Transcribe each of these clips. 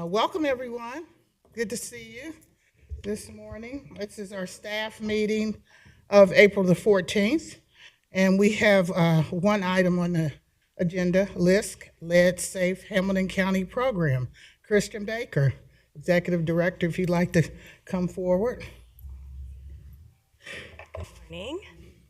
Welcome, everyone. Good to see you this morning. This is our staff meeting of April the 14th, and we have one item on the agenda, LISC, Lead Safe Hamilton County Program. Christian Baker, Executive Director, if you'd like to come forward. Good morning.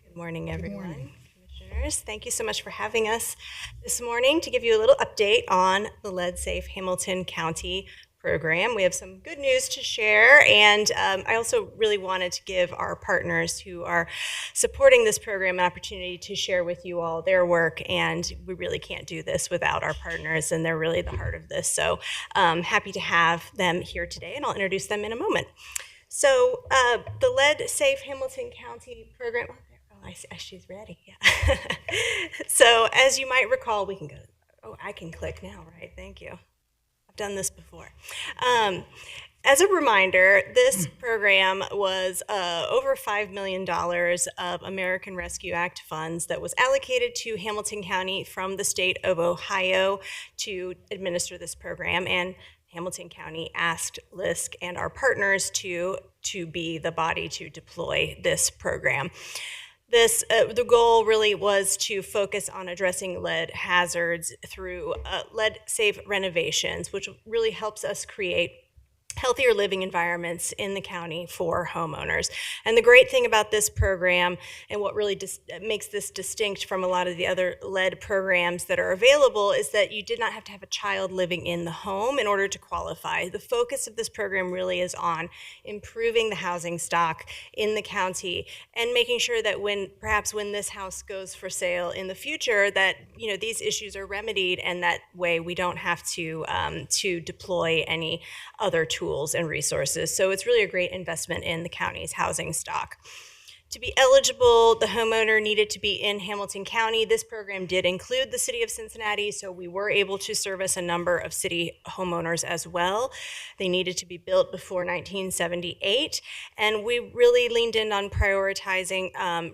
Good morning, everyone. Commissioners, thank you so much for having us this morning to give you a little update on the Lead Safe Hamilton County program. We have some good news to share, and I also really wanted to give our partners who are supporting this program an opportunity to share with you all their work, and we really can't do this without our partners, and they're really the heart of this. So happy to have them here today, and I'll introduce them in a moment. So the Lead Safe Hamilton County program, she's ready, yeah. So as you might recall, we can go, I can click now, right? Thank you. I've done this before. As a reminder, this program was over $5 million of American Rescue Act funds that was allocated to Hamilton County from the state of Ohio to administer this program, and Hamilton County asked LISC and our partners to be the body to deploy this program. The goal really was to focus on addressing lead hazards through lead-safe renovations, which really helps us create healthier living environments in the county for homeowners. And the great thing about this program, and what really makes this distinct from a lot of the other lead programs that are available, is that you did not have to have a child living in the home in order to qualify. The focus of this program really is on improving the housing stock in the county and making sure that perhaps when this house goes for sale in the future, that these issues are remedied, and that way we don't have to deploy any other tools and resources. So it's really a great investment in the county's housing stock. To be eligible, the homeowner needed to be in Hamilton County. This program did include the city of Cincinnati, so we were able to service a number of city homeowners as well. They needed to be built before 1978, and we really leaned in on prioritizing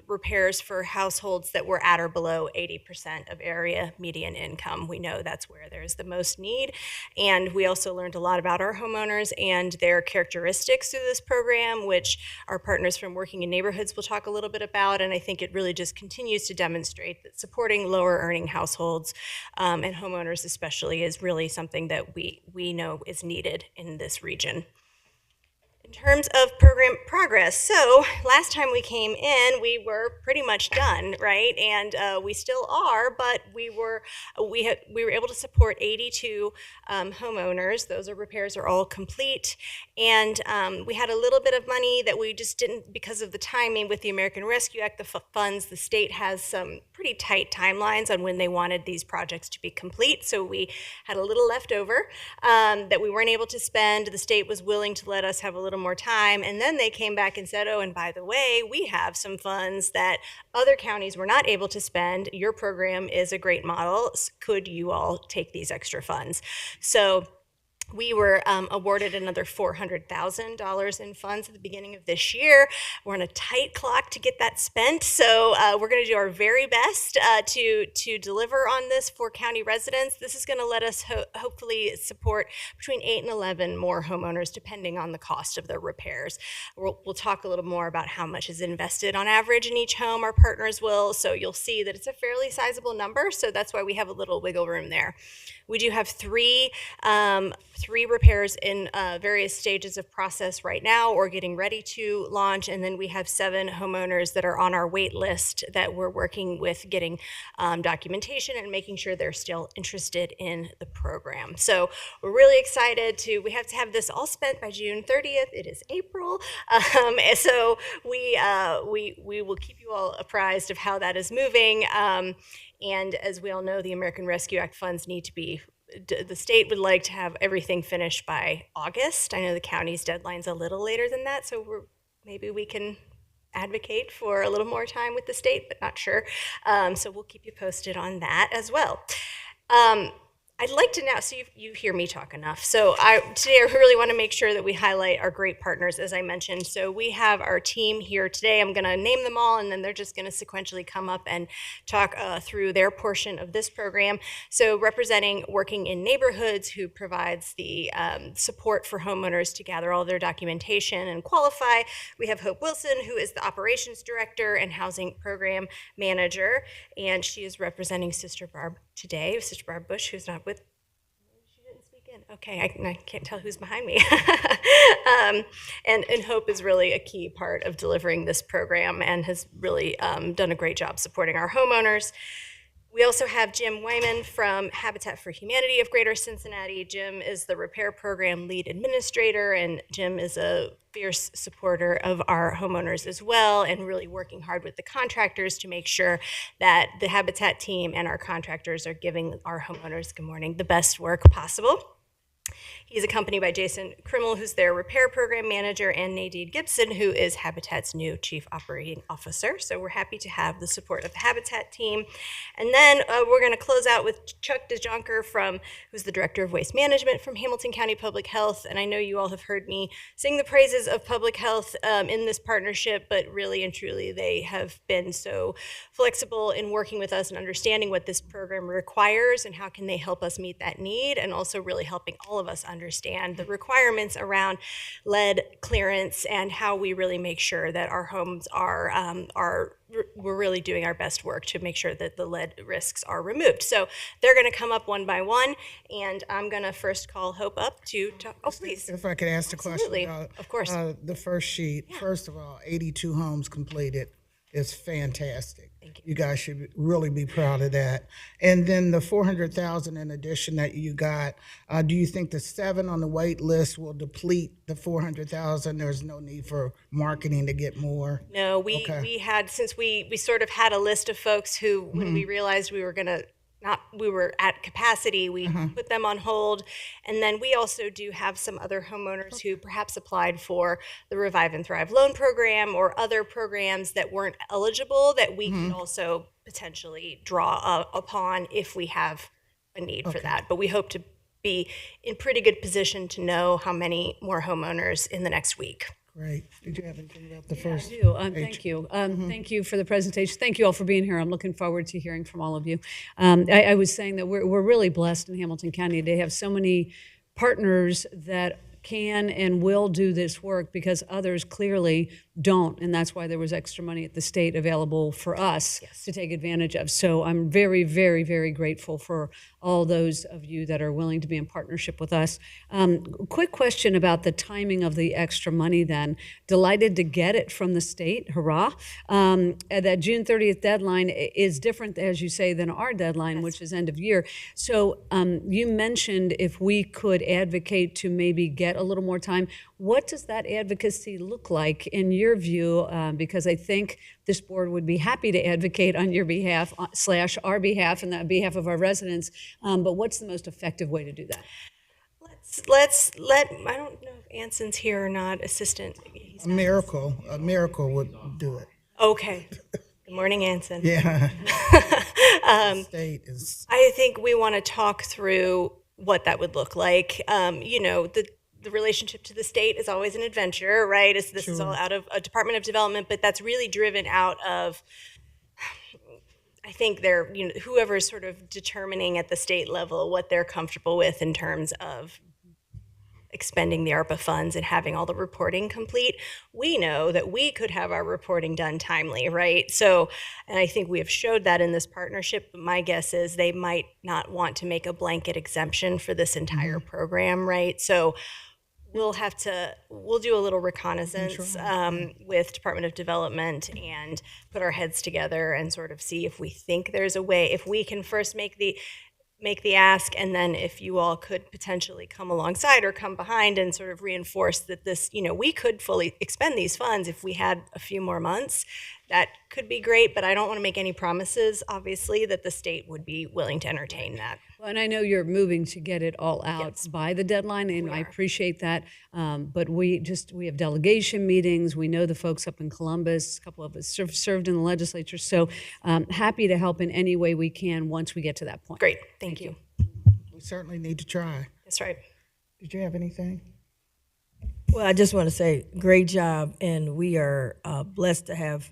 repairs for households that were at or below 80% of area median income. We know that's where there's the most need, and we also learned a lot about our homeowners and their characteristics through this program, which our partners from Working in Neighborhoods will talk a little bit about, and I think it really just continues to demonstrate that supporting lower earning households and homeowners especially is really something that we know is needed in this region. In terms of program progress, so last time we came in, we were pretty much done, right? And we still are, but we were able to support 82 homeowners. Those repairs are all complete, and we had a little bit of money that we just didn't, because of the timing with the American Rescue Act, the funds. The state has some pretty tight timelines on when they wanted these projects to be complete, so we had a little left over that we weren't able to spend. The state was willing to let us have a little more time, and then they came back and said, oh, and by the way, we have some funds that other counties were not able to spend. Your program is a great model. Could you all take these extra funds? So we were awarded another $400,000 in funds at the beginning of this year. We're on a tight clock to get that spent, so we're going to do our very best to deliver on this for county residents. This is going to let us hopefully support between 8 and 11 more homeowners, depending on the cost of their repairs. We'll talk a little more about how much is invested on average in each home. Our partners will, so you'll see that it's a fairly sizable number, so that's why we have a little wiggle room there. We do have three repairs in various stages of process right now or getting ready to launch, and then we have 7 homeowners that are on our wait list that we're working with getting documentation and making sure they're still interested in the program. So we're really excited we have to have this all spent by June 30th. It is April, so we will keep you all apprised of how that is moving. And as we all know, the American Rescue Act funds need to be, the state would like to have everything finished by August. I know the county's deadline's a little later than that, so maybe we can advocate for a little more time with the state, but not sure. So we'll keep you posted on that as well. I'd like to now, so you hear me talk enough. So today I really want to make sure that we highlight our great partners, as I mentioned. So we have our team here today. I'm going to name them all, and then they're just going to sequentially come up and talk through their portion of this program. So representing Working in Neighborhoods, who provides the support for homeowners to gather all their documentation and qualify. We have Hope Wilson, who is the Operations Director and Housing Program Manager, and she is representing Sister Barb today, Sister Barb Bush, who's not with. She didn't speak in. Okay, I can't tell who's behind me. And Hope is really a key part of delivering this program and has really done a great job supporting our homeowners. We also have Jim Wyman from Habitat for Humanity of Greater Cincinnati. Jim is the Repair Program Lead Administrator, and Jim is a fierce supporter of our homeowners as well, and really working hard with the contractors to make sure that the Habitat team and our contractors are giving our homeowners, good morning, the best work possible. He's accompanied by Jason Krimmel, who's their Repair Program Manager, and Nadine Gibson, who is Habitat's new Chief Operating Officer. So we're happy to have the support of the Habitat team. And then we're going to close out with Chuck DeJonker, who's the Director of Waste Management from Hamilton County Public Health. And I know you all have heard me sing the praises of public health in this partnership, but really and truly they have been so flexible in working with us and understanding what this program requires and how can they help us meet that need, and also really helping all of us understand the requirements around lead clearance and how we really make sure that our homes we're really doing our best work to make sure that the lead risks are removed. So they're going to come up one by one, and I'm going to first call Hope up to talk. Oh, please. If I could ask the question about of course. The first sheet. Yeah. First of all, 82 homes completed is fantastic. Thank you. You guys should really be proud of that. And then the 400,000 in addition that you got, do you think the 7 on the wait list will deplete the 400,000? There's no need for marketing to get more? No, we had, since we sort of had a list of folks who, when we realized we were at capacity, we put them on hold. And then we also do have some other homeowners who perhaps applied for the Revive and Thrive loan program or other programs that weren't eligible that we could also potentially draw upon if we have a need for that. But we hope to be in pretty good position to know how many more homeowners in the next week. Great. Did you have anything about the first? I do. Thank you. Thank you for the presentation. Thank you all for being here. I'm looking forward to hearing from all of you. I was saying that we're really blessed in Hamilton County to have so many partners that can and will do this work, because others clearly don't, and that's why there was extra money at the state available for us to take advantage of. So I'm very, very, very grateful for all those of you that are willing to be in partnership with us. Quick question about the timing of the extra money then. Delighted to get it from the state, hurrah. That June 30th deadline is different, as you say, than our deadline, which is end of year. So you mentioned if we could advocate to maybe get a little more time. What does that advocacy look like in your view? Because I think this board would be happy to advocate on your behalf, / our behalf, and the behalf of our residents. But what's the most effective way to do that? I don't know if Anson's here or not, assistant. A miracle would do it. Okay. Good morning, Anson. Yeah. State is. I think we want to talk through what that would look like. The relationship to the state is always an adventure, right? This is all out of a Department of Development, but that's really driven out of, I think whoever is sort of determining at the state level what they're comfortable with in terms of expending the ARPA funds and having all the reporting complete. We know that we could have our reporting done timely, right? So, and I think we have showed that in this partnership, but my guess is they might not want to make a blanket exemption for this entire program, right? So we'll do a little reconnaissance with Department of Development and put our heads together and sort of see if we think there's a way, if we can first make the ask, and then if you all could potentially come alongside or come behind and sort of reinforce that this, we could fully expend these funds if we had a few more months. That could be great, but I don't want to make any promises, obviously, that the state would be willing to entertain that. Well, and I know you're moving to get it all out by the deadline, and I appreciate that. But we have delegation meetings. We know the folks up in Columbus. A couple of us served in the legislature. So happy to help in any way we can once we get to that point. Great. Thank you. certainly need to try. That's right. Did you have anything? Well, I just want to say, great job, and we are blessed to have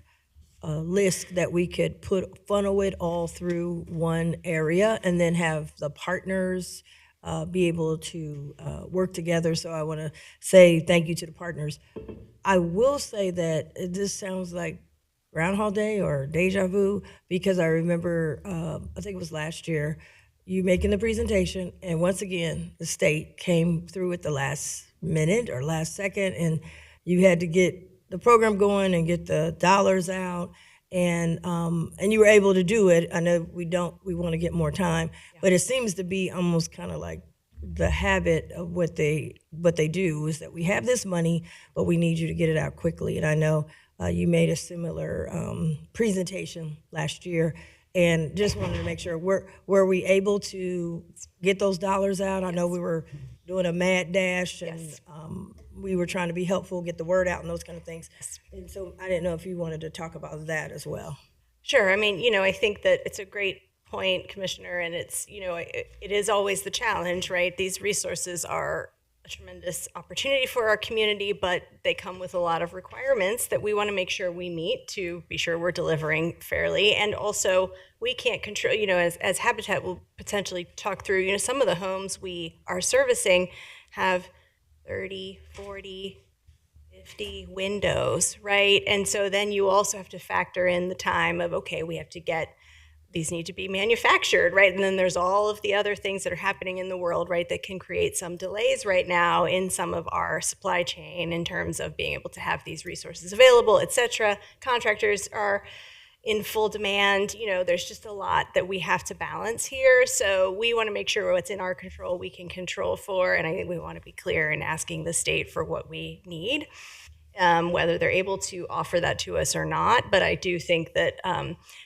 a list that we could funnel it all through one area, and then have the partners be able to work together. So I want to say thank you to the partners. I will say that this sounds like Groundhog Day or deja vu, because I remember, I think it was last year, you making the presentation, and once again, the state came through at the last minute or last second, and you had to get the program going and get the dollars out, and you were able to do it. I know we want to get more time, but it seems to be almost kind of like the habit of what they do is that we have this money, but we need you to get it out quickly. And I know you made a similar presentation last year, and just wanted to make sure, were we able to get those dollars out? I know we were doing a mad dash, and we were trying to be helpful, get the word out and those kind of things. And so I didn't know if you wanted to talk about that as well. Sure. I mean, I think that it's a great point, Commissioner, and it's, it is always the challenge, right? These resources are a tremendous opportunity for our community, but they come with a lot of requirements that we want to make sure we meet to be sure we're delivering fairly. And also, we can't control, as Habitat will potentially talk through, some of the homes we are servicing have 30, 40, 50 windows, right? And so then you also have to factor in the time of, okay, we have to get these need to be manufactured, right? And then there's all of the other things that are happening in the world, right, that can create some delays right now in some of our supply chain in terms of being able to have these resources available, et cetera. Contractors are in full demand. There's just a lot that we have to balance here. So we want to make sure what's in our control we can control for, and I think we want to be clear in asking the state for what we need. Whether they're able to offer that to us or not. But I do think that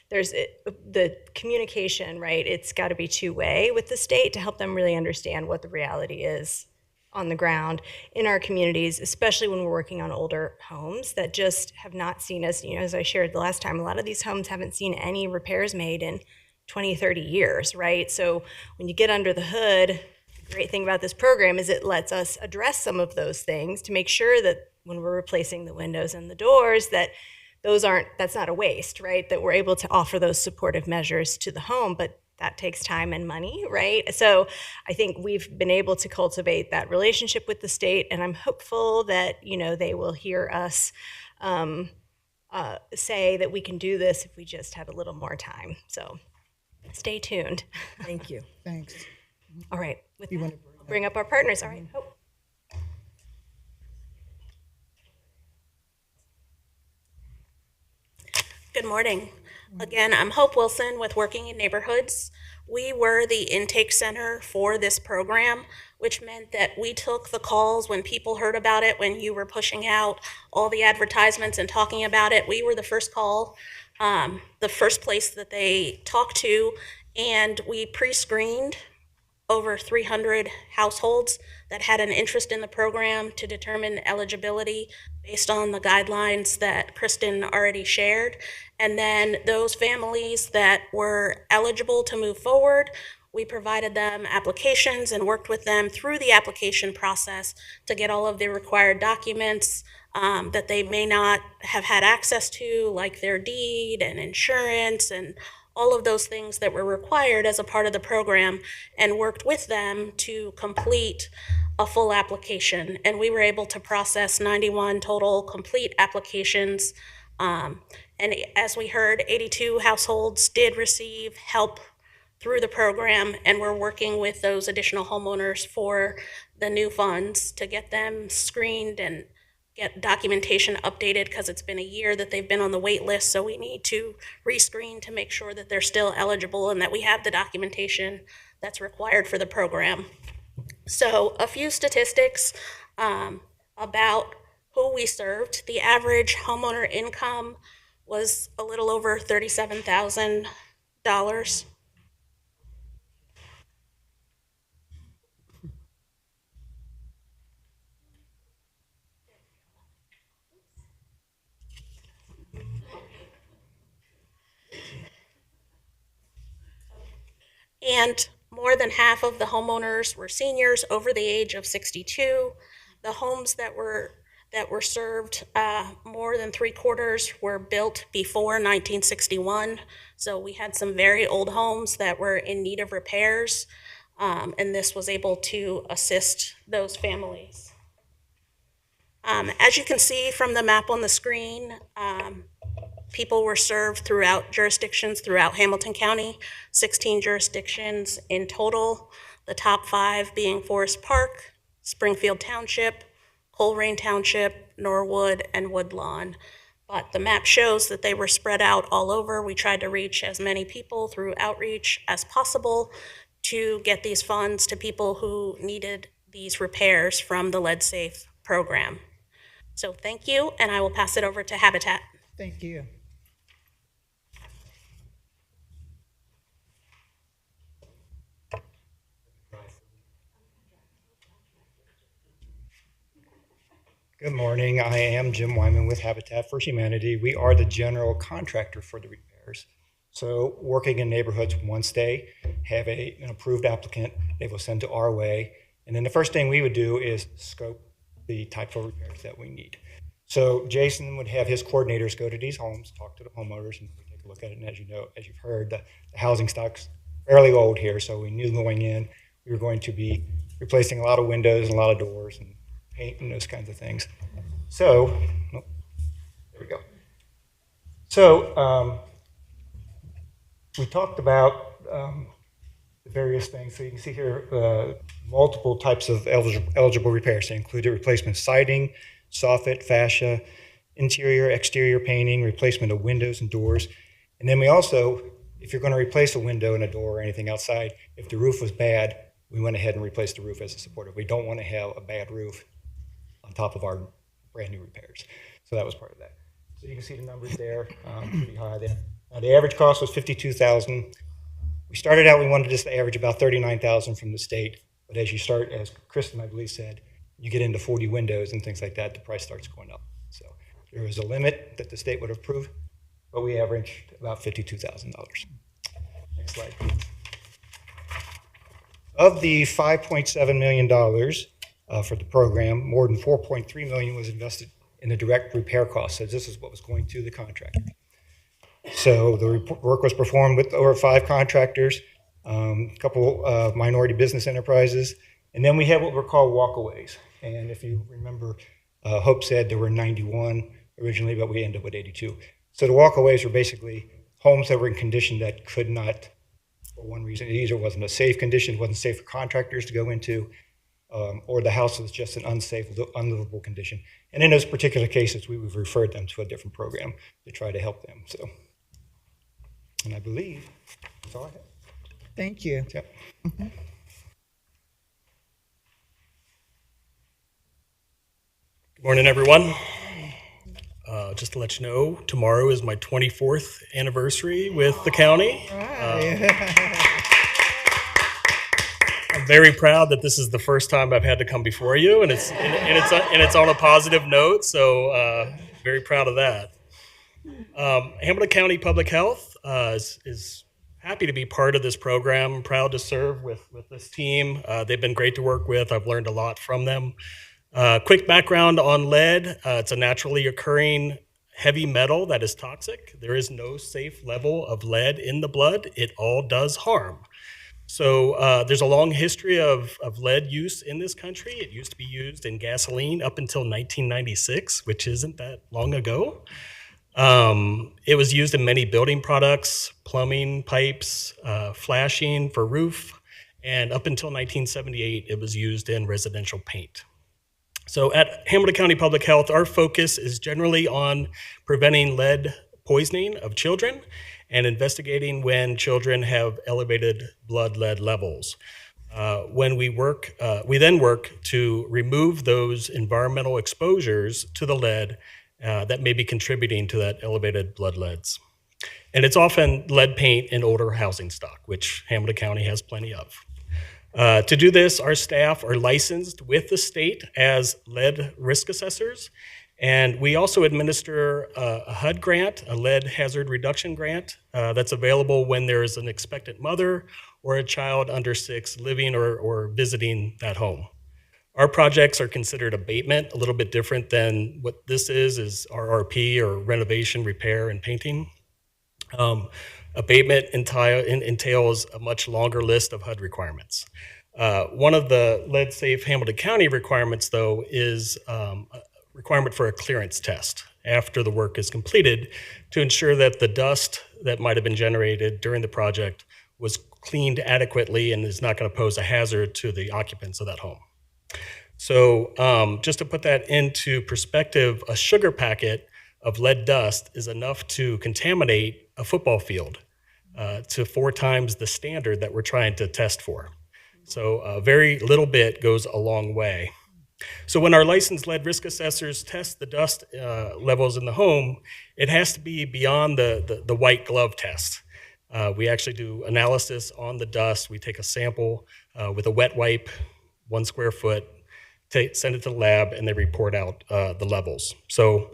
there's the communication, right? It's got to be two-way with the state to help them really understand what the reality is on the ground in our communities, especially when we're working on older homes that just have not seen us, as I shared the last time, a lot of these homes haven't seen any repairs made in 20, 30 years, right? So when you get under the hood, the great thing about this program is it lets us address some of those things to make sure that when we're replacing the windows and the doors, that's not a waste, right? That we're able to offer those supportive measures to the home, but that takes time and money, right? So I think we've been able to cultivate that relationship with the state, and I'm hopeful that, they will hear us say that we can do this if we just have a little more time. So stay tuned. Thank you. Thanks. All right, with You that, wanna I'll bring up our partners. All right. Oh. Good morning. Again, I'm Hope Wilson with Working in Neighborhoods. We were the intake center for this program, which meant that we took the calls when people heard about it, when you were pushing out all the advertisements and talking about it. We were the first call, the first place that they talked to, and we pre-screened over 300 households that had an interest in the program to determine eligibility based on the guidelines that Kristen already shared. And then those families that were eligible to move forward, we provided them applications and worked with them through the application process to get all of the required documents that they may not have had access to, like their deed and insurance and all of those things that were required as a part of the program, and worked with them to complete a full application. And we were able to process 91 total complete applications. And as we heard, 82 households did receive help through the program, and we're working with those additional homeowners for the new funds to get them screened and get documentation updated, because it's been a year that they've been on the wait list, so we need to rescreen to make sure that they're still eligible and that we have the documentation that's required for the program. So a few statistics about who we served. The average homeowner income was a little over $37,000. And more More than half of the homeowners were seniors over the age of 62. The homes that were served, more than 3/4 were built before 1961. So we had some very old homes that were in need of repairs, and this was able to assist those families. As you can see from the map on the screen, people were served throughout jurisdictions throughout Hamilton County, 16 jurisdictions in total, the top 5 being Forest Park, Springfield Township, Coleraine Township, Norwood, and Woodlawn. But the map shows that they were spread out all over. We tried to reach as many people through outreach as possible to get these funds to people who needed these repairs from the Lead Safe program. So thank you, and I will pass it over to Habitat. Thank you. Good morning. I am Jim Wyman with Habitat for Humanity. We are the general contractor for the repairs. So working in neighborhoods, once they have an approved applicant, they will send to our way. And then the first thing we would do is scope the type of repairs that we need. So Jason would have his coordinators go to these homes, talk to the homeowners, and we take a look at it. And as you know, as you've heard, the housing stock's fairly old here. So we knew going in, we were going to be replacing a lot of windows and a lot of doors and paint and those kinds of things. So, there we go. So, we talked about the various things. So you can see here multiple types of eligible repairs. They included replacement siding, soffit, fascia, interior, exterior painting, replacement of windows and doors. And then we also, if you're going to replace a window and a door or anything outside, if the roof was bad, we went ahead and replaced the roof as a supportive. We don't want to have a bad roof on top of our brand new repairs. So that was part of that. So you can see the numbers there, pretty high there. The average cost was $52,000. We started out, we wanted just to average about $39,000 from the state. But as you start, as Kristen, I believe, said, you get into 40 windows and things like that, the price starts going up. So there was a limit that the state would approve, but we averaged about $52,000. Next slide, please. Of the $5.7 million for the program, more than $4.3 million was invested in the direct repair costs. So this is what was going to the contractor. So the work was performed with over 5 contractors, a couple minority business enterprises, and then we have what were called walkaways. And if you remember, Hope said there were 91 originally, but we ended up with 82. So the walkaways were basically homes that were in condition that could not, for one reason, it either wasn't a safe condition, it wasn't safe for contractors to go into, or the house was just an unsafe, unlivable condition. And in those particular cases, we would refer them to a different program to try to help them. So, and I believe that's all I have. Thank you. Yeah. Good morning, everyone. Just to let you know, tomorrow is my 24th anniversary with the county. I'm very proud that this is the first time I've had to come before you, and it's on a positive note. So very proud of that. Hamilton County Public Health is happy to be part of this program. I'm proud to serve with this team. They've been great to work with. I've learned a lot from them. Quick background on lead. It's a naturally occurring heavy metal that is toxic. There is no safe level of lead in the blood. It all does harm. So there's a long history of lead use in this country. It used to be used in gasoline up until 1996, which isn't that long ago. It was used in many building products, plumbing, pipes, flashing for roof, and up until 1978, it was used in residential paint. So at Hamilton County Public Health, our focus is generally on preventing lead poisoning of children and investigating when children have elevated blood lead levels. When we work, we then work to remove those environmental exposures to the lead that may be contributing to that elevated blood leads. And it's often lead paint in older housing stock, which Hamilton County has plenty of. To do this, our staff are licensed with the state as lead risk assessors, and we also administer a HUD grant, a lead hazard reduction grant, that's available when there is an expectant mother or a child under 6 living or visiting that home. Our projects are considered abatement, a little bit different than what this is RRP, or renovation, repair, and painting. Abatement entails a much longer list of HUD requirements. One of the Lead Safe Hamilton County requirements, though, is a requirement for a clearance test after the work is completed to ensure that the dust that might have been generated during the project was cleaned adequately and is not going to pose a hazard to the occupants of that home. So just to put that into perspective, a sugar packet of lead dust is enough to contaminate a football field to 4 times the standard that we're trying to test for. So a very little bit goes a long way. So when our licensed lead risk assessors test the dust levels in the home, it has to be beyond the white glove test. We actually do analysis on the dust. We take a sample with a wet wipe, 1 square foot, send it to the lab, and they report out the levels. So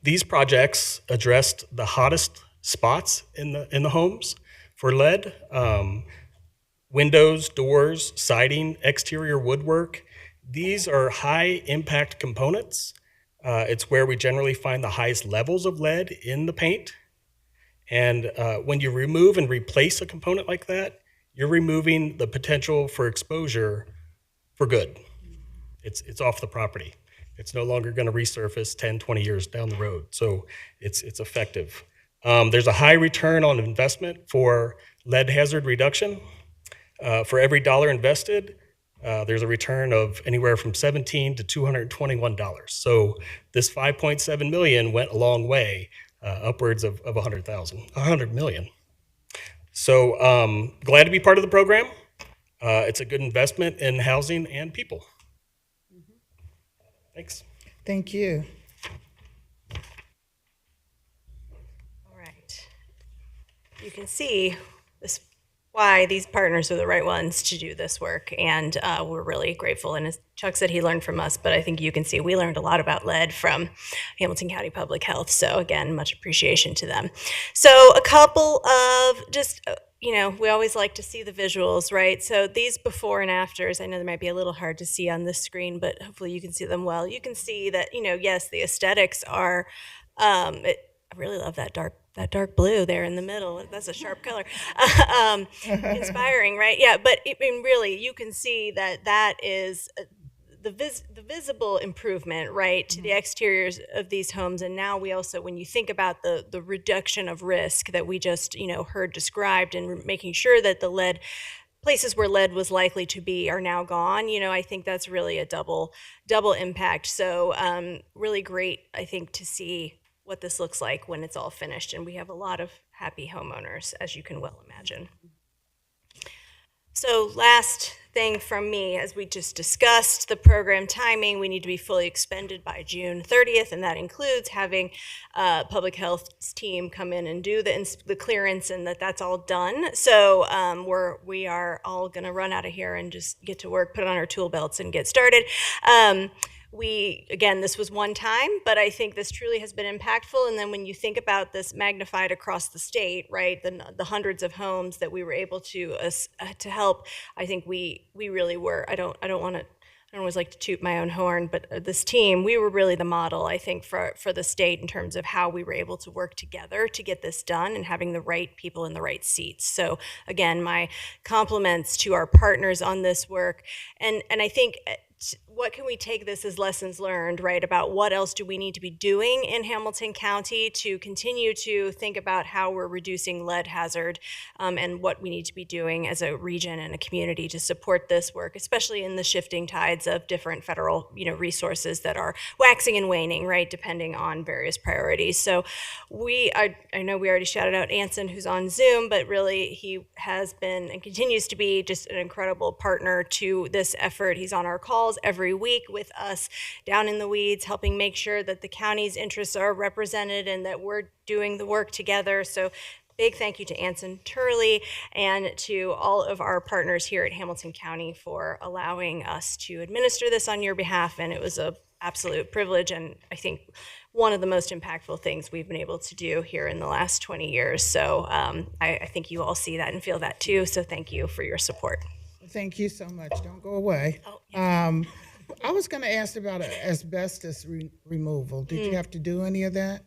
these projects addressed the hottest spots in the homes for lead. Windows, doors, siding, exterior woodwork. These are high impact components. It's where we generally find the highest levels of lead in the paint. And when you remove and replace a component like that, you're removing the potential for exposure for good. It's off the property. It's no longer going to resurface 10, 20 years down the road. So it's effective. There's a high return on investment for lead hazard reduction. For every dollar invested, there's a return of anywhere from $17 to $221. So this $5.7 million went a long way, upwards of $100 million. So glad to be part of the program. It's a good investment in housing and people. Thanks. Thank you. All right. You can see this, why these partners are the right ones to do this work, and we're really grateful. And as Chuck said, he learned from us, but I think you can see we learned a lot about lead from Hamilton County Public Health. So again, much appreciation to them. So a couple of just, we always like to see the visuals, right? So these before and afters, I know they might be a little hard to see on this screen, but hopefully you can see them well. You can see that, yes, the aesthetics are, I really love that dark blue there in the middle. That's a sharp color. Inspiring, right? Yeah, but really, you can see that is the visible improvement, right, to the exteriors of these homes. And now we also, when you think about the reduction of risk that we just, heard described, and making sure that the places where lead was likely to be are now gone, I think that's really a double impact. So really great, I think, to see what this looks like when it's all finished. And we have a lot of happy homeowners, as you can well imagine. So last thing from me, as we just discussed, the program timing, we need to be fully expended by June 30th, and that includes having public health's team come in and do the clearance, and that's all done. So we are all going to run out of here and just get to work, put on our tool belts, and get started. Again, this was one time, but I think this truly has been impactful. And then when you think about this magnified across the state, right, the hundreds of homes that we were able to help, I think we really were. I don't always like to toot my own horn, but this team, we were really the model, I think, for the state in terms of how we were able to work together to get this done and having the right people in the right seats. So again, my compliments to our partners on this work. And I think, what can we take this as lessons learned, right, about what else do we need to be doing in Hamilton County to continue to think about how we're reducing lead hazard, and what we need to be doing as a region and a community to support this work, especially in the shifting tides of different federal, resources that are waxing and waning, right, depending on various priorities. So I know we already shouted out Anson, who's on Zoom, but really he has been and continues to be just an incredible partner to this effort. He's on our calls every week with us down in the weeds, helping make sure that the county's interests are represented and that we're doing the work together. So big thank you to Anson Turley and to all of our partners here at Hamilton County for allowing us to administer this on your behalf. And it was a absolute privilege, and I think one of the most impactful things we've been able to do here in the last 20 years. So I think you all see that and feel that too. So thank you for your support. Thank you so much. Don't go away. Oh, I was going to ask about asbestos removal. Did you have to do any of that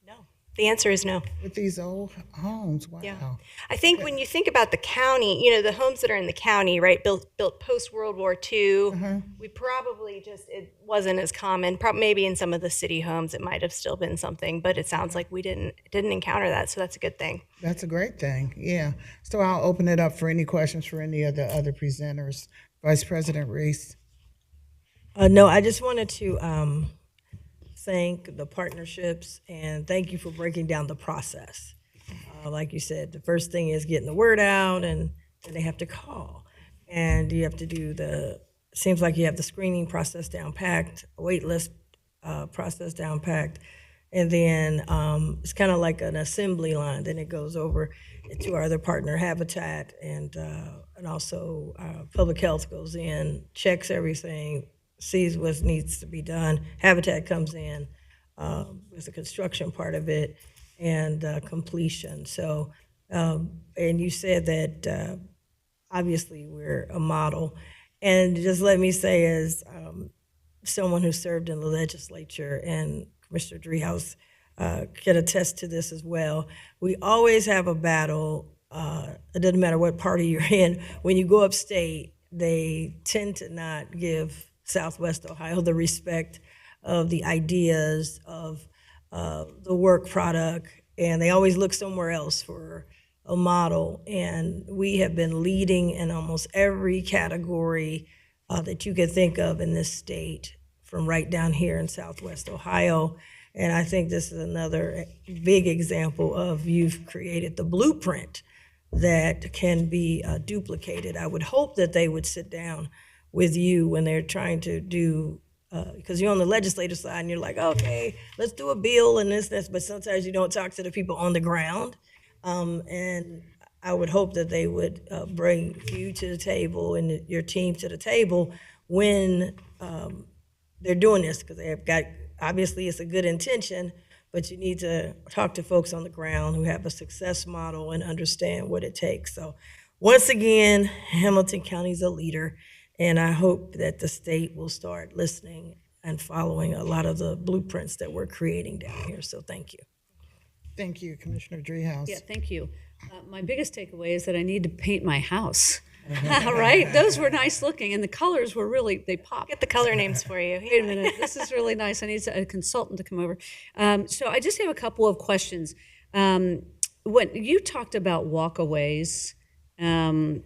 No, the answer is no. with these old homes? Wow. Yeah. I think when you think about the county, the homes that are in the county, right, built post World War II, we probably it wasn't as common. Maybe in some of the city homes, it might have still been something, but it sounds like we didn't encounter that, so that's a good thing. That's a great thing. Yeah. So I'll open it up for any questions for any of the other presenters. Vice President Reese. No, I just wanted to thank the partnerships and thank you for breaking down the process. Like you said, the first thing is getting the word out, and then they have to call. And you have to do seems like you have the screening process down packed, wait list process down packed. And then it's kind of like an assembly line. Then it goes over to our other partner, Habitat, and also Public Health goes in, checks everything, sees what needs to be done. Habitat comes in with the construction part of it and completion. So, and you said that obviously we're a model. And just let me say, as someone who served in the legislature, and Commissioner Driehaus can attest to this as well, we always have a battle. It doesn't matter what party you're in. When you go upstate, they tend to not give Southwest Ohio the respect of the ideas of the work product, and they always look somewhere else for a model. And we have been leading in almost every category that you could think of in this state, from right down here in Southwest Ohio. And I think this is another big example of you've created the blueprint that can be duplicated. I would hope that they would sit down with you when they're trying to do, because you're on the legislative side and you're like, okay, let's do a bill and this, but sometimes you don't talk to the people on the ground. And I would hope that they would bring you to the table and your team to the table when they're doing this, because they have got, obviously it's a good intention, but you need to talk to folks on the ground who have a success model and understand what it takes. So once again, Hamilton County's a leader, and I hope that the state will start listening and following a lot of the blueprints that we're creating down here. So thank you. Thank you, Commissioner Driehaus. Yeah, thank you. My biggest takeaway is that I need to paint my house. Right? Those were nice looking, and the colors were really, they popped. Get the color names for you. Wait a minute, this is really nice. I need a consultant to come over. So I just have a couple of questions. When you talked about walkaways, I'm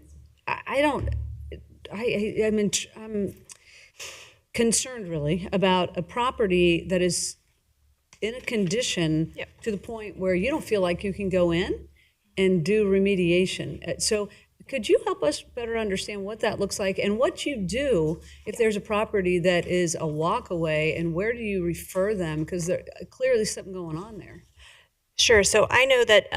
concerned really about a property that is in a condition to the point where you don't feel like you can go in and do remediation. So could you help us better understand what that looks like and what you do if there's a property that is a walkaway, and where do you refer them? Because there's clearly something going on there. Sure. So I know that,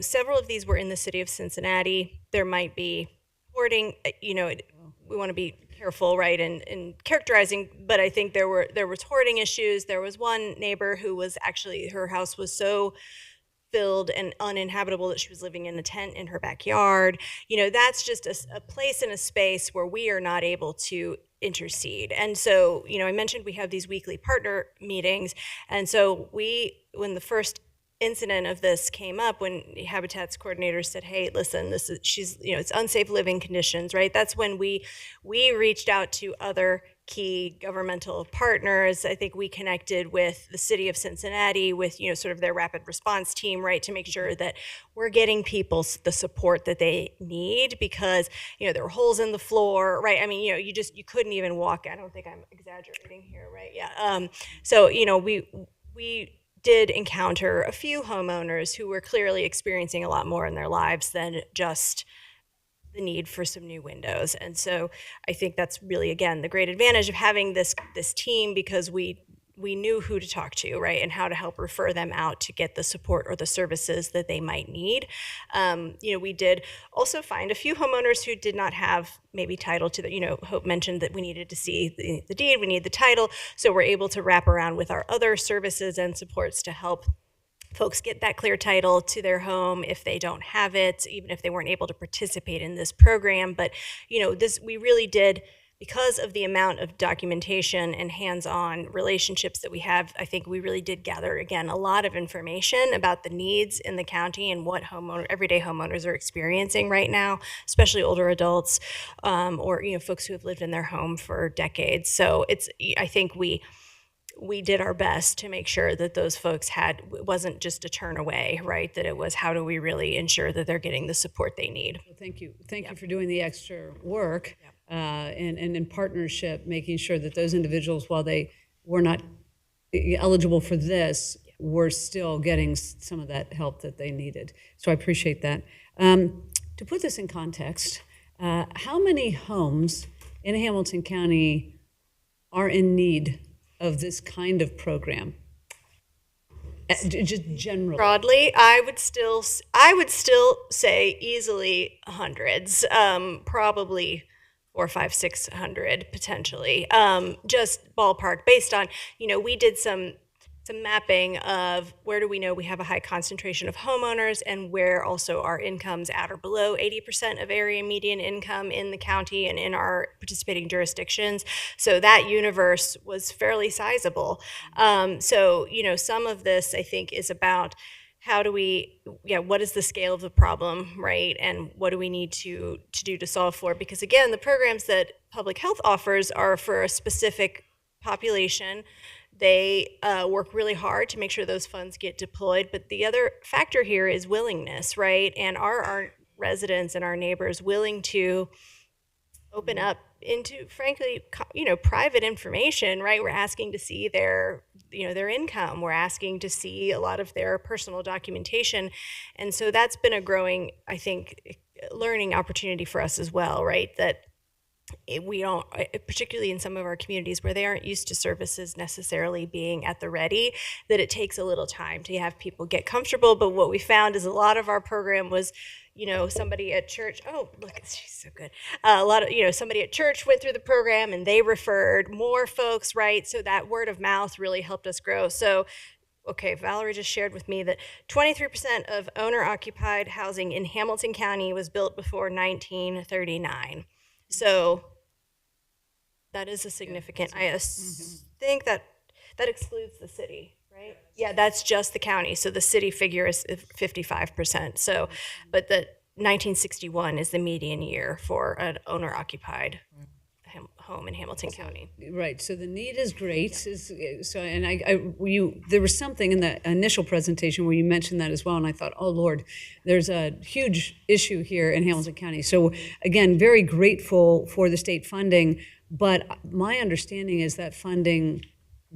several of these were in the city of Cincinnati. There might be hoarding, we want to be careful, right, in characterizing, but I think there was hoarding issues. There was one neighbor who was actually, her house was so filled and uninhabitable that she was living in a tent in her backyard. That's just a place and a space where we are not able to intercede. And so, I mentioned we have these weekly partner meetings. And so when the first incident of this came up, when Habitat's coordinator said, hey, listen, it's unsafe living conditions, right? That's when we reached out to other key governmental partners. I think we connected with the city of Cincinnati, with sort of their rapid response team, right, to make sure that we're getting people the support that they need, because there were holes in the floor, right? I mean, you couldn't even walk. I don't think I'm exaggerating here, right? Yeah. So we did encounter a few homeowners who were clearly experiencing a lot more in their lives than just the need for some new windows. And so I think that's really, again, the great advantage of having this team, because we we knew who to talk to, right, and how to help refer them out to get the support or the services that they might need. We did also find a few homeowners who did not have maybe title to the, Hope mentioned that we needed to see the deed, we need the title, so we're able to wrap around with our other services and supports to help folks get that clear title to their home if they don't have it, even if they weren't able to participate in this program. But, we really did, because of the amount of documentation and hands-on relationships that we have, I think we really did gather, again, a lot of information about the needs in the county and what everyday homeowners are experiencing right now, especially older adults, or, folks who have lived in their home for decades. So I think we did our best to make sure that those folks it wasn't just a turn away, right? That it was, how do we really ensure that they're getting the support they need? Well, thank you. Thank you for doing the extra work, and in partnership, making sure that those individuals, while they were not eligible for this, were still getting some of that help that they needed. So I appreciate that. To put this in context, how many homes in Hamilton County are in need of this kind of program? Just generally. Broadly, I would still say easily hundreds, probably 400, 500, 600 potentially. Just ballpark based on, we did some mapping of where do we know we have a high concentration of homeowners and where also our incomes at or below 80% of area median income in the county and in our participating jurisdictions. So that universe was fairly sizable. Some of this I think is about how do what is the scale of the problem, right? And what do we need to do to solve for? Because again, the programs that public health offers are for a specific population. They work really hard to make sure those funds get deployed. But the other factor here is willingness, right? And are our residents and our neighbors willing to open up into, frankly, private information, right? We're asking to see their income. We're asking to see a lot of their personal documentation. And so that's been a growing, I think, learning opportunity for us as well, right? That we don't, particularly in some of our communities where they aren't used to services necessarily being at the ready, that it takes a little time to have people get comfortable. But what we found is a lot of our program was, somebody at church, oh, look, she's so good. Somebody at church went through the program and they referred more folks, right? So that word of mouth really helped us grow. So, okay, Valerie just shared with me that 23% of owner-occupied housing in Hamilton County was built before 1939. So that is a significant, I think that excludes the city, right? Yeah, that's just the county. So the city figure is 55%. So, but the 1961 is the median year for an owner-occupied home in Hamilton County. Right. So the need is great. There was something in the initial presentation where you mentioned that as well, and I thought, oh Lord, there's a huge issue here in Hamilton County. So again, very grateful for the state funding, but my understanding is that funding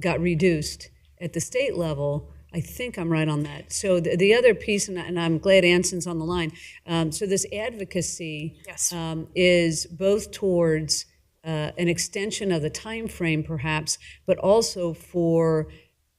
got reduced at the state level. I think I'm right on that. So the other piece, and I'm glad Anson's on the line. So this advocacy is both towards an extension of the time frame, perhaps, but also for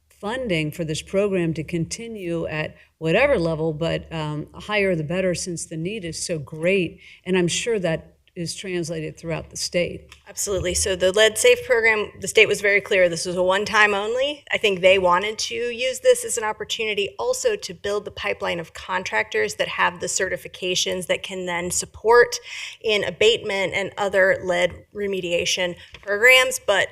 funding for this program to continue at whatever level, but higher the better, since the need is so great. And I'm sure that is translated throughout the state. Absolutely. So the Lead Safe program, the state was very clear this was a one-time only. I think they wanted to use this as an opportunity also to build the pipeline of contractors that have the certifications that can then support in abatement and other lead remediation programs. But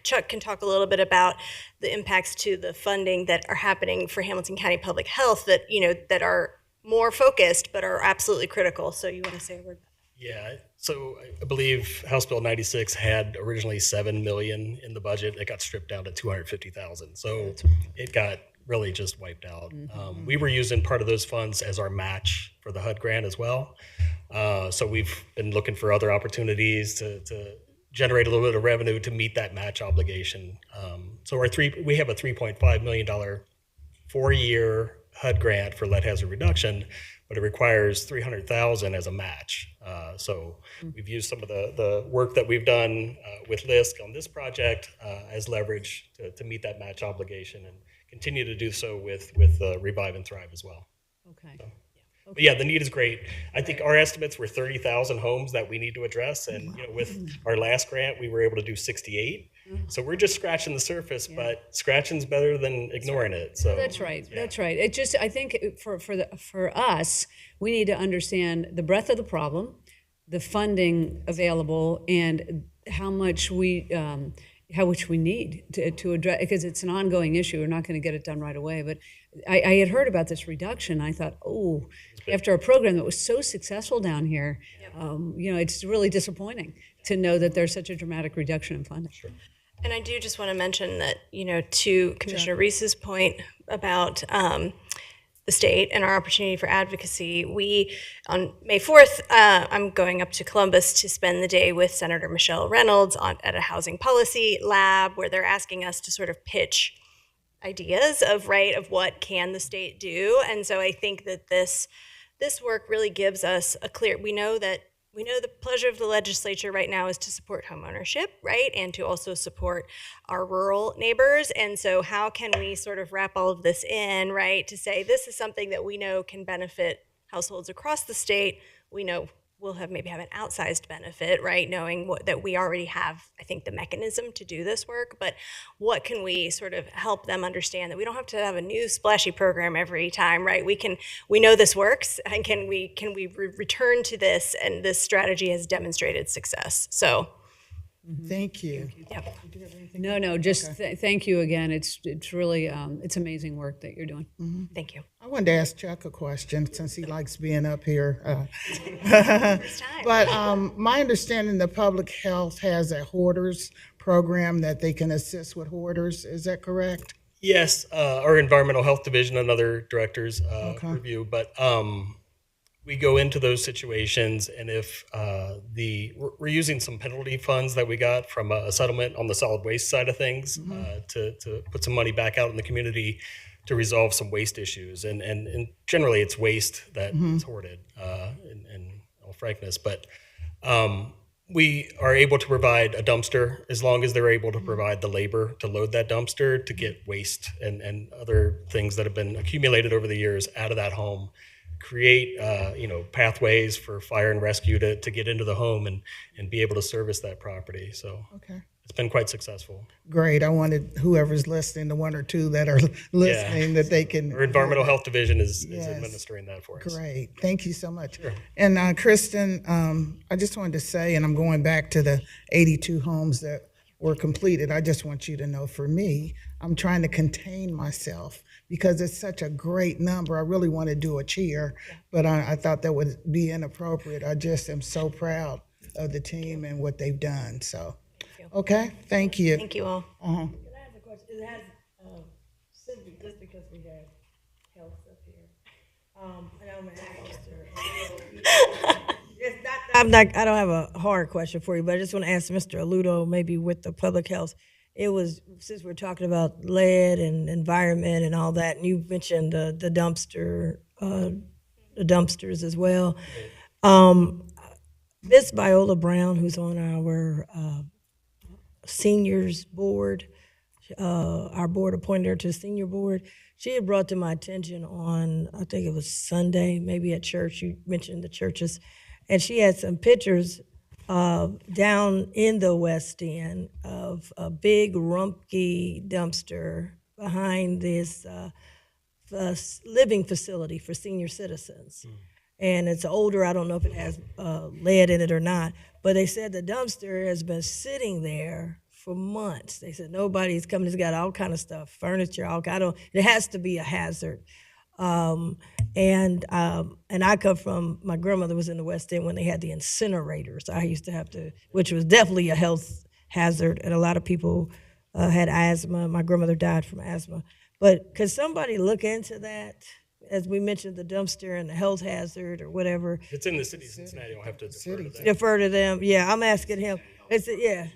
Chuck can talk a little bit about the impacts to the funding that are happening for Hamilton County Public Health that, that are more focused but are absolutely critical. So you want to say a word? Yeah, so I believe House Bill 96 had originally $7 million in the budget. It got stripped down to $250,000. So it got really just wiped out. We were using part of those funds as our match for the HUD grant as well. So we've been looking for other opportunities to generate a little bit of revenue to meet that match obligation. So we have a $3.5 million 4-year HUD grant for lead hazard reduction, but it requires $300,000 as a match. So we've used some of the work that we've done with LISC on this project as leverage to meet that match obligation, and continue to do so with Revive and Thrive as well. Okay. But yeah, the need is great. I think our estimates were 30,000 homes that we need to address, and with our last grant, we were able to do 68. So we're just scratching the surface, but scratching's better than ignoring it. So That's right. That's right. It just, I think for us, we need to understand the breadth of the problem, the funding available, and how much we need to address, because it's an ongoing issue. We're not going to get it done right away. But I had heard about this reduction. I thought, oh, after a program that was so successful down here, it's really disappointing to know that there's such a dramatic reduction in funding. Sure. And I do just want to mention that, to Commissioner Reese's point about the state and our opportunity for advocacy, we, on May 4th, I'm going up to Columbus to spend the day with Senator Michelle Reynolds at a housing policy lab, where they're asking us to sort of pitch ideas of what can the state do. And so I think that this work really gives us a clear, we know the pleasure of the legislature right now is to support homeownership, right? And to also support our rural neighbors. And so how can we sort of wrap all of this in, right? To say this is something that we know can benefit households across the state. We know we'll maybe have an outsized benefit, right? Knowing that we already have, I think, the mechanism to do this work, but what can we sort of help them understand that we don't have to have a new splashy program every time, right? We know this works, and can we return to this, and this strategy has demonstrated success. So Thank you. Yep. No, just thank you again. It's really, it's amazing work that you're doing. Thank you. I wanted to ask Chuck a question since he likes being up here. This time. But my understanding, the public health has a hoarders program that they can assist with hoarders. Is that correct? yes, our environmental health division and other directors review, but we go into those situations, and if we're using some penalty funds that we got from a settlement on the solid waste side of things to put some money back out in the community to resolve some waste issues, and generally it's waste that is hoarded, in all frankness, but we are able to provide a dumpster as long as they're able to provide the labor to load that dumpster to get waste and other things that have been accumulated over the years out of that home, create pathways for fire and rescue to get into the home and be able to service that property. So Okay. it's been quite successful. Great. I wanted whoever's listening, the one or two that are listening, that they can. Our environmental health division is Yes. administering that for us. Great. Thank you so much. Sure. And Kristen, I just wanted to say, and I'm going back to the 82 homes that were completed. I just want you to know, for me, I'm trying to contain myself because it's such a great number. I really want to do a cheer, but I thought that would be inappropriate. I just am so proud of the team and what they've done. So, okay, thank you. Thank you all. Can I ask a question? It has, simply just because we have health up here. And I'm gonna ask Mr. I don't have a hard question for you, but I just want to ask Mr. Aludo, maybe with the public health. It was, since we're talking about lead and environment and all that, and you mentioned the dumpsters as well. Miss Viola Brown, who's on our seniors board, our board appointed her to the senior board. She had brought to my attention on, I think it was Sunday, maybe at church, you mentioned the churches, and she had some pictures down in the West End of a big rumpy dumpster behind this living facility for senior citizens. And it's older, I don't know if it has lead in it or not, but they said the dumpster has been sitting there for months. They said nobody's coming, it's got all kind of stuff, furniture, it has to be a hazard. And I come from, my grandmother was in the West End when they had the incinerators. I used to have to, which was definitely a health hazard, and a lot of people had asthma. My grandmother died from asthma. But could somebody look into that? As we mentioned, the dumpster and the health hazard or whatever. If it's in the city of Cincinnati, I'll have to defer to that. Defer to them. Yeah, I'm asking him. Yeah.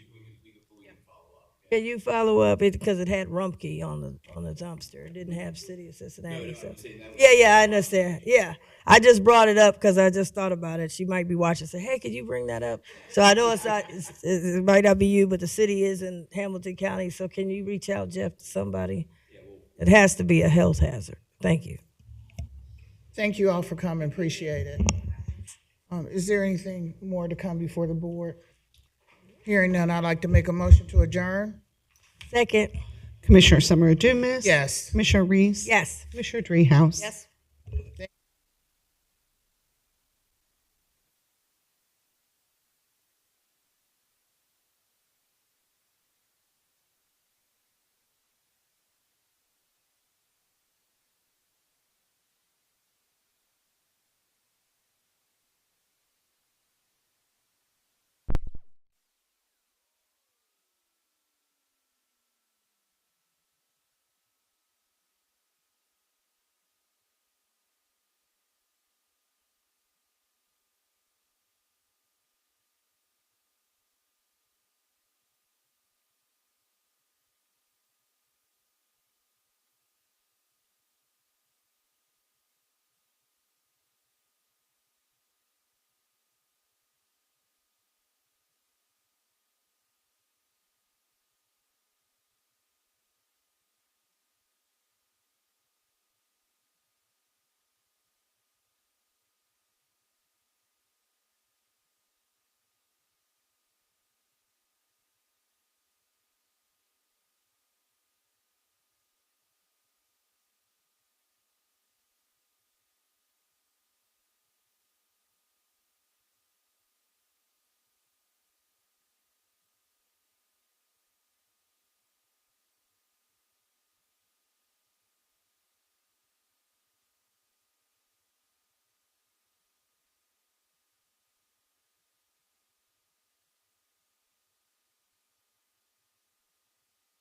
Can you follow up it because it had Rumpke on the dumpster? It didn't have City of Cincinnati. So. Yeah, I understand. Yeah, I just brought it up because I just thought about it. She might be watching. Say, hey, could you bring that up? So I know it might not be you, but the city is in Hamilton County. So can you reach out, Jeff, to somebody? It has to be a health hazard. Thank you. Thank you all for coming, appreciate it. Is there anything more to come before the board? Hearing none, I'd like to make a motion to adjourn. Second. Commissioner Summer Dumas. Yes. Commissioner Reese. Yes. Commissioner Dreehouse. Yes.